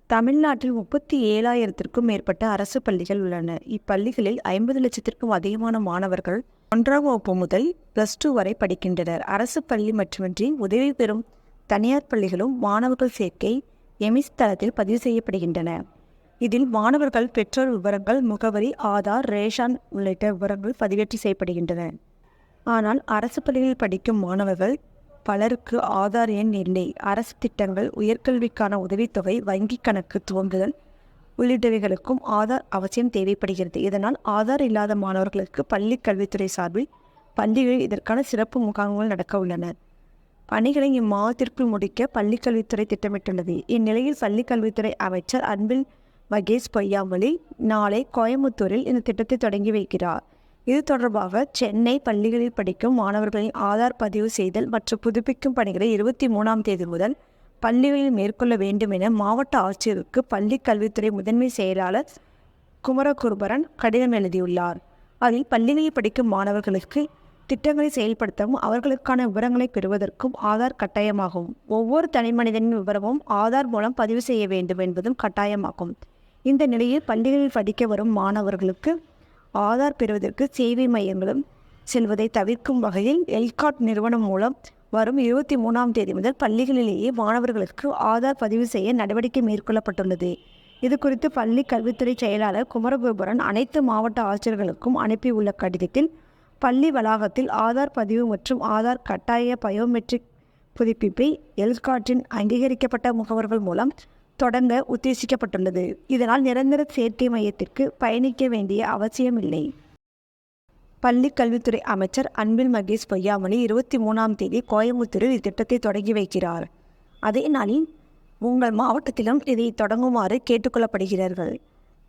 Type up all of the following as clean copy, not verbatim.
தமிழ்நாட்டில் 37,000க்கும் மேற்பட்ட அரசு பள்ளிகள் உள்ளன. இப்பள்ளிகளில் 50 லட்சத்திற்கும் அதிகமான மாணவர்கள் 1ஆம் வகுப்பு முதல் +2 வரை படிக்கின்றனர். அரசு பள்ளி மட்டுமின்றி உதவி பெறும் தனியார் பள்ளிகளும் மாணவர்கள் சேர்க்கை எமிஸ் தளத்தில் பதிவு செய்யப்படுகின்றன. இதில் மாணவர்கள் பெற்றோர் விவரங்கள், முகவரி, ஆதார், ரேஷன் உள்ளிட்ட விவரங்கள் பதிவேற்றம் செய்யப்படுகின்றன. ஆனால் அரசு பள்ளிகளில் படிக்கும் மாணவர்கள் பலருக்கு ஆதார் எண் இல்லை. அரசு திட்டங்கள், உயர்கல்விக்கான உதவித்தொகை, வங்கி கணக்கு துவங்குதல் உள்ளிட்டவைகளுக்கும் ஆதார் அவசியம் தேவைப்படுகிறது. இதனால் ஆதார் இல்லாத மாணவர்களுக்கு பள்ளி கல்வித்துறை சார்பில் பள்ளிகளில் இதற்கான சிறப்பு முகாம்கள் நடக்க உள்ளன. பணிகளை இம்மாதத்திற்குள் முடிக்க பள்ளிக்கல்வித்துறை திட்டமிட்டுள்ளது. இந்நிலையில் பள்ளிக்கல்வித்துறை அமைச்சர் அன்பில் மகேஷ் பொய்யாமொழி நாளை கோயம்புத்தூரில் இந்த திட்டத்தை தொடங்கி வைக்கிறார். இது தொடர்பாக சென்னை பள்ளிகளில் படிக்கும் மாணவர்களின் ஆதார் பதிவு செய்தல் மற்றும் புதுப்பிக்கும் பணிகளை 23ஆம் தேதி முதல் பள்ளிகளில் மேற்கொள்ள வேண்டும் என மாவட்ட ஆட்சியருக்கு பள்ளி கல்வித்துறை முதன்மை செயலாளர் குமரகுருபரன் கடிதம் எழுதியுள்ளார். அதில் பள்ளிகளில் படிக்கும் மாணவர்களுக்கு திட்டங்களை செயல்படுத்தவும் அவர்களுக்கான விவரங்களை பெறுவதற்கும் ஆதார் கட்டாயமாகும். ஒவ்வொரு தனிமனிதனின் விவரமும் ஆதார் மூலம் பதிவு செய்ய வேண்டும் என்பதும் கட்டாயமாகும். இந்த நிலையில் பள்ளிகளில் படிக்க வரும் மாணவர்களுக்கு ஆதார் பெறுவதற்கு சேவை மையங்களும் செல்வதை தவிர்க்கும் வகையில் எல்காட் நிறுவனம் மூலம் வரும் 23ஆம் தேதி முதல் பள்ளிகளிலேயே மாணவர்களுக்கு ஆதார் பதிவு செய்ய நடவடிக்கை மேற்கொள்ளப்பட்டுள்ளது. இது குறித்து பள்ளி கல்வித்துறை செயலாளர் குமரகுருபரன் அனைத்து மாவட்ட ஆட்சியர்களுக்கும் அனுப்பியுள்ள கடிதத்தில் பள்ளி வளாகத்தில் ஆதார் பதிவு மற்றும் ஆதார் கட்டாய பயோமெட்ரிக் புதுப்பிப்பை எல்காட்டின் அங்கீகரிக்கப்பட்ட முகவர்கள் மூலம் தொடங்க உத்தேசிக்கப்பட்டுள்ளது. இதனால் நிரந்தர சேர்க்கை மையத்திற்கு பயணிக்க வேண்டிய அவசியமில்லை. பள்ளி கல்வித்துறை அமைச்சர் அன்பில் மகேஷ் பொய்யாமொழி 23ஆம் தேதி கோயம்புத்தூரில் இத்திட்டத்தை தொடங்கி வைக்கிறார். அதே நாளில் உங்கள் மாவட்டத்திலும் இதை தொடங்குமாறு கேட்டுக்கொள்ளப்படுகிறார்கள்.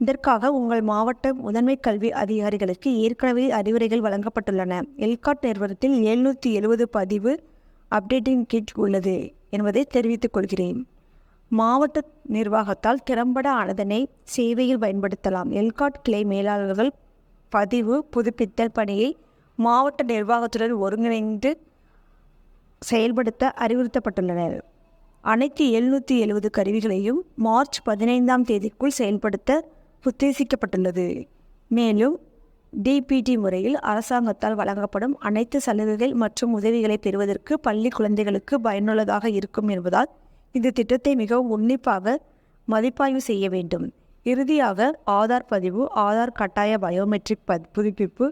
இதற்காக உங்கள் மாவட்ட முதன்மை கல்வி அதிகாரிகளுக்கு ஏற்கனவே அறிவுரைகள் வழங்கப்பட்டுள்ளன. எல்காட் நிறுவனத்தில் 770 பதிவு அப்டேட்டிங் கிட் உள்ளது என்பதை தெரிவித்துக் கொள்கிறேன். மாவட்ட நிர்வாகத்தால் திறம்பட அதனை சேவையில் பயன்படுத்தலாம். எல்காட் கிளை மேலாளர்கள் பதிவு புதுப்பித்தல் பணியை மாவட்ட நிர்வாகத்துடன் ஒருங்கிணைந்து செயல்படுத்த அறிவுறுத்தப்பட்டுள்ளனர். அனைத்து 770 கருவிகளையும் மார்ச் 15ஆம் தேதிக்குள் செயல்படுத்த உத்தேசிக்கப்பட்டுள்ளது. மேலும் டிபிடி முறையில் அரசாங்கத்தால் வழங்கப்படும் அனைத்து சலுகைகள் மற்றும் உதவிகளை பெறுவதற்கு பள்ளி குழந்தைகளுக்கு பயனுள்ளதாக இருக்கும் என்பதால் இந்த திட்டத்தை மிகவும் உன்னிப்பாக மதிப்பாய்வு செய்ய வேண்டும். இறுதியாக ஆதார் பதிவு, ஆதார் கட்டாய பயோமெட்ரிக் புதுப்பிப்பு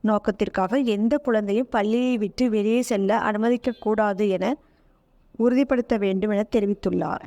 நோக்கத்திற்காக எந்த குழந்தையும் பள்ளியை விட்டு வெளியே செல்ல அனுமதிக்கக்கூடாது என உறுதிப்படுத்த வேண்டும் என தெரிவித்துள்ளார்.